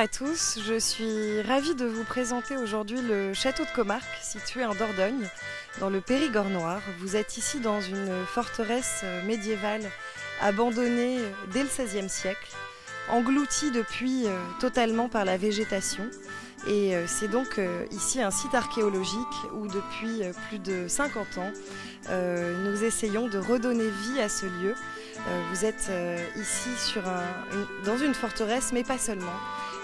à tous, je suis ravie de vous présenter aujourd'hui le château de Comarque, situé en Dordogne, dans le Périgord noir. Vous êtes ici dans une forteresse médiévale abandonnée dès le XVIe siècle, engloutie depuis totalement par la végétation. Et c'est donc ici un site archéologique où depuis plus de 50 ans, nous essayons de redonner vie à ce lieu. Vous êtes ici dans une forteresse, mais pas seulement,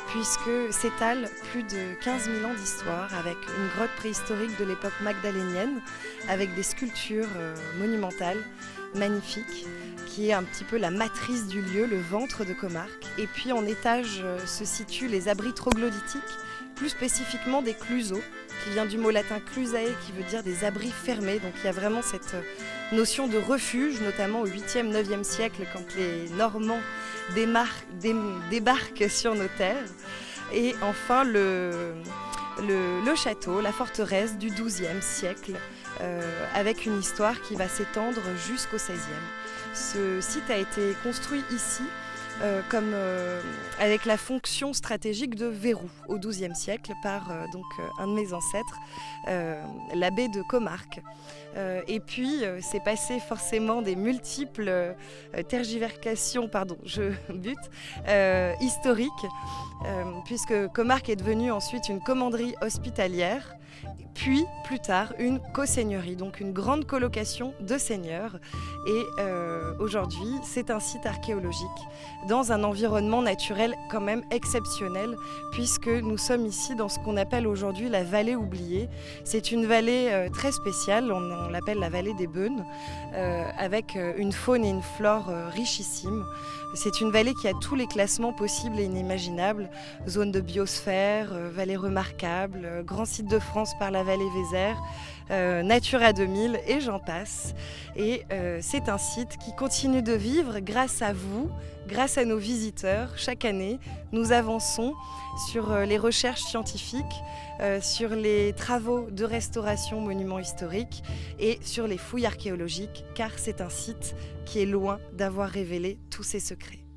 puisque s'étale plus de 15 000 ans d'histoire avec une grotte préhistorique de l'époque magdalénienne, avec des sculptures monumentales, magnifiques, qui est un petit peu la matrice du lieu, le ventre de Comarque. Et puis en étage se situent les abris troglodytiques, plus spécifiquement des cluseaux, qui vient du mot latin clusae, qui veut dire des abris fermés. Donc il y a vraiment cette notion de refuge, notamment au 8e, 9e siècle, quand les Normands débarquent sur nos terres. Et enfin le château, la forteresse du 12e siècle, avec une histoire qui va s'étendre jusqu'au 16e. Ce site a été construit ici avec la fonction stratégique de verrou au XIIe siècle par un de mes ancêtres, l'abbé de Comarque. Et puis c'est passé forcément des multiples tergiversations, historiques, puisque Comarque est devenue ensuite une commanderie hospitalière, puis plus tard une co-seigneurie, donc une grande colocation de seigneurs. Et aujourd'hui, c'est un site archéologique dans un environnement naturel quand même exceptionnel, puisque nous sommes ici dans ce qu'on appelle aujourd'hui la vallée oubliée. C'est une vallée très spéciale, on l'appelle la vallée des Beunes, avec une faune et une flore richissimes. C'est une vallée qui a tous les classements possibles et inimaginables, zone de biosphère, vallée remarquable, grand site de France par la vallée Vézère, Natura 2000 et j'en passe. Et c'est un site qui continue de vivre grâce à vous, grâce à nos visiteurs. Chaque année, nous avançons sur les recherches scientifiques, sur les travaux de restauration monuments historiques et sur les fouilles archéologiques, car c'est un site qui est loin d'avoir révélé tous ses secrets.